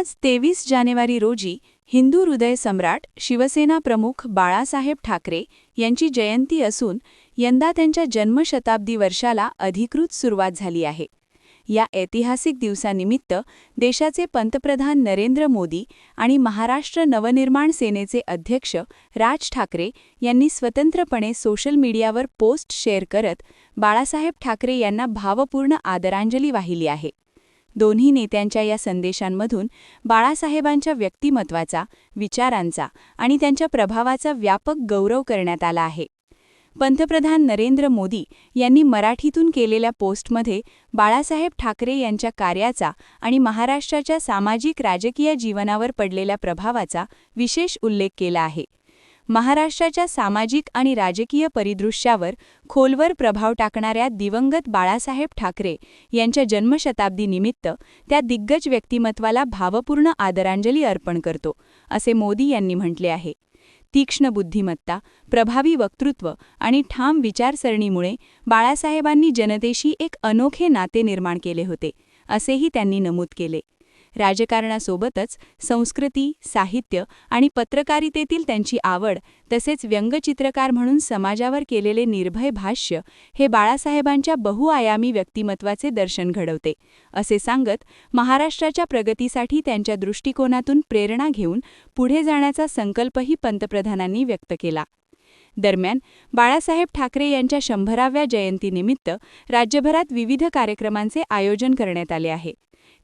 आज 23 जानेवारी रोजी हिंदू हृदय सम्राट शिवसेना प्रमुख बाळासाहेब ठाकरे यांची जयंती असून यंदा त्यांच्या जन्मशताब्दी वर्षाला अधिकृत सुरुवात झाली आहे. या ऐतिहासिक दिवसानिमित्त देशाचे पंतप्रधान नरेंद्र मोदी आणि महाराष्ट्र नवनिर्माण सेनेचे अध्यक्ष राज ठाकरे यांनी स्वतंत्रपणे सोशल मीडियावर पोस्ट शेअर करत बाळासाहेब ठाकरे यांना भावपूर्ण आदरांजली वाहिली आहे. दोन्ही नेत्यांच्या या संदेशांमधून बाळासाहेबांच्या व्यक्तिमत्वाचा, विचारांचा आणि त्यांच्या प्रभावाचा व्यापक गौरव करण्यात आला आहे. पंतप्रधान नरेंद्र मोदी यांनी मराठीतून केलेल्या पोस्टमध्ये बाळासाहेब ठाकरे यांच्या कार्याचा आणि महाराष्ट्राच्या सामाजिक-राजकीय जीवनावर पडलेल्या प्रभावाचा विशेष उल्लेख केला आहे. महाराष्ट्राच्या सामाजिक आणि राजकीय परिदृश्यावर खोलवर प्रभाव टाकणाऱ्या दिवंगत बाळासाहेब ठाकरे यांच्या जन्मशताब्दीनिमित्त त्या दिग्गज व्यक्तिमत्वाला भावपूर्ण आदरांजली अर्पण करतो, असे मोदी यांनी म्हटले आहे. तीक्ष्ण बुद्धिमत्ता, प्रभावी वक्तृत्व आणि ठाम विचारसरणीमुळे बाळासाहेबांनी जनतेशी एक अनोखे नाते निर्माण केले होते, असेही त्यांनी नमूद केले. राजकारणासोबतच संस्कृती, साहित्य आणि पत्रकारितेतील त्यांची आवड तसेच व्यंगचित्रकार म्हणून समाजावर केलेले निर्भय भाष्य हे बाळासाहेबांच्या बहुआयामी व्यक्तिमत्वाचे दर्शन घडवते, असे सांगत महाराष्ट्राच्या प्रगतीसाठी त्यांच्या दृष्टिकोनातून प्रेरणा घेऊन पुढे जाण्याचा संकल्पही पंतप्रधानांनी व्यक्त केला. दरम्यान बाळासाहेब ठाकरे यांच्या 100व्या जयंतीनिमित्त राज्यभरात विविध कार्यक्रमांचे आयोजन करण्यात आले आहे.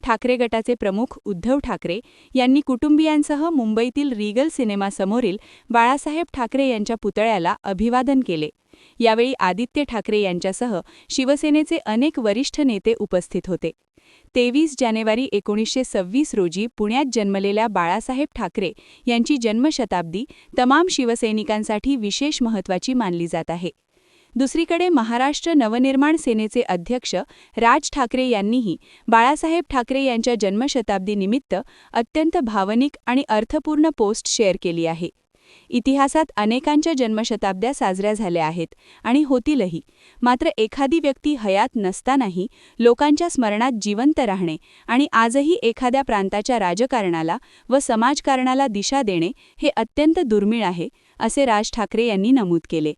ठाकरे गटाचे प्रमुख उद्धव ठाकरे यांनी कुटुंबियांसह मुंबईतील रिगल सिनेमासमोरील बाळासाहेब ठाकरे यांच्या पुतळ्याला अभिवादन केले. यावेळी आदित्य ठाकरे यांच्यासह शिवसेनेचे अनेक वरिष्ठ नेते उपस्थित होते. 23 जानेवारी 1926 रोजी पुण्यात जन्मलेल्या बाळासाहेब ठाकरे यांची जन्मशताब्दी तमाम शिवसैनिकांसाठी विशेष महत्त्वाची मानली जात आहे. दुसरीकडे महाराष्ट्र नवनिर्माण सेनेचे अध्यक्ष राज ठाकरे यांनीही बाळासाहेब ठाकरे यांच्या जन्मशताब्दीनिमित्त अत्यंत भावनिक आणि अर्थपूर्ण पोस्ट शेअर केली आहे. इतिहासात अनेकांच्या जन्मशताब्द्या साजऱ्या झाल्या आहेत आणि होतीलही, मात्र एखादी व्यक्ती हयात नसतानाही लोकांच्या स्मरणात जिवंत राहणे आणि आजही एखाद्या प्रांताच्या राजकारणाला व समाजकारणाला दिशा देणे हे अत्यंत दुर्मिळ आहे, असे राज ठाकरे यांनी नमूद केले.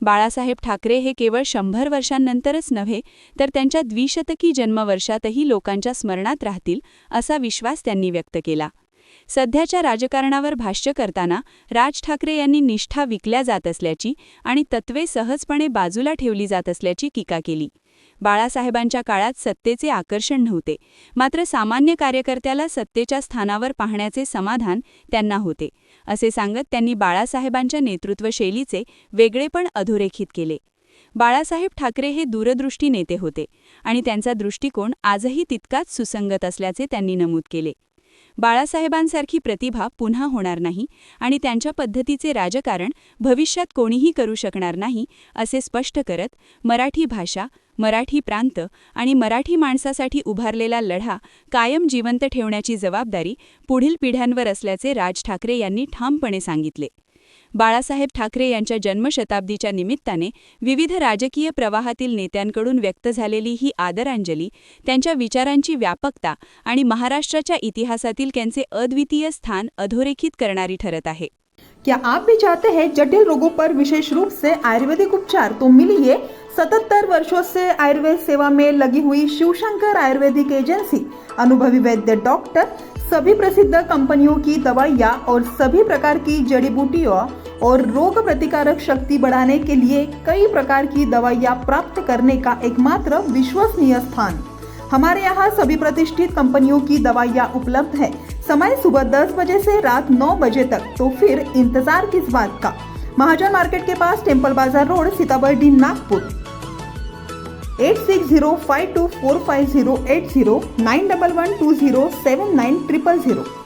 बाळासाहेब ठाकरे हे केवळ 100 वर्षांनंतरच नव्हे तर त्यांच्या द्विशतकी जन्मवर्षातही लोकांच्या स्मरणात राहतील, असा विश्वास त्यांनी व्यक्त केला. सध्याच्या राजकारणावर भाष्य करताना राज ठाकरे यांनी निष्ठा विकल्या जात असल्याची आणि तत्त्वे सहजपणे बाजूला ठेवली जात असल्याची टीका केली. बाळासाहेबांच्या काळात सत्तेचे आकर्षण नव्हते, मात्र सामान्य कार्यकर्त्याला सत्तेच्या स्थानावर पाहण्याचे समाधान त्यांना होते, असे सांगत त्यांनी बाळासाहेबांच्या नेतृत्वशैलीचे वेगळेपण अधोरेखित केले. बाळासाहेब ठाकरे हे दूरदृष्टी नेते होते आणि त्यांचा दृष्टिकोन आजही तितकाच सुसंगत असल्याचे त्यांनी नमूद केले. बाळासाहेबांसारखी प्रतिभा पुन्हा होणार नाही आणि त्यांच्या पद्धतीचे राजकारण भविष्यात कोणीही करू शकणार नाही, असे स्पष्ट करत मराठी भाषा, मराठी प्रांत आणि मराठी माणसासाठी उभारलेला लढा कायम जिवंत ठेवण्याची जबाबदारी पुढील पिढ्यांवर असल्याचे राज ठाकरे यांनी ठामपणे सांगितले. बाळासाहेब ठाकरे यांच्या जन्मशताब्दीच्या निमित्ताने विविध राजकीय प्रवाहातील नेत्यांकडून व्यक्त झालेली ही आदरांजली त्यांच्या विचारांची व्यापकता आणि महाराष्ट्राच्या इतिहासातील त्यांचे अद्वितीय स्थान अधोरेखित करणारी ठरत आहे. क्या आप भी चाहते हैं जटिल रोगों पर विशेष रूप से आयुर्वेदिक उपचार? तो मिलिए 77 वर्षों से आयुर्वेद सेवा में लगी हुई शिवशंकर आयुर्वेदिक एजेंसी. अनुभवी वैद्य डॉक्टर, सभी प्रसिद्ध कंपनियों की दवाइयाँ और सभी प्रकार की जड़ी बूटियों और रोग प्रतिकारक शक्ति बढ़ाने के लिए कई प्रकार की दवाइयाँ प्राप्त करने का एकमात्र विश्वसनीय स्थान. हमारे यहाँ सभी प्रतिष्ठित कंपनियों की दवाइयाँ उपलब्ध है. समय सुबह 10 बजे से रात 9 बजे तक. तो फिर इंतजार किस बात का? महाजन मार्केट के पास, टेम्पल बाजार रोड, सीताबर्डी, नागपुर. 8605245080 9112079000.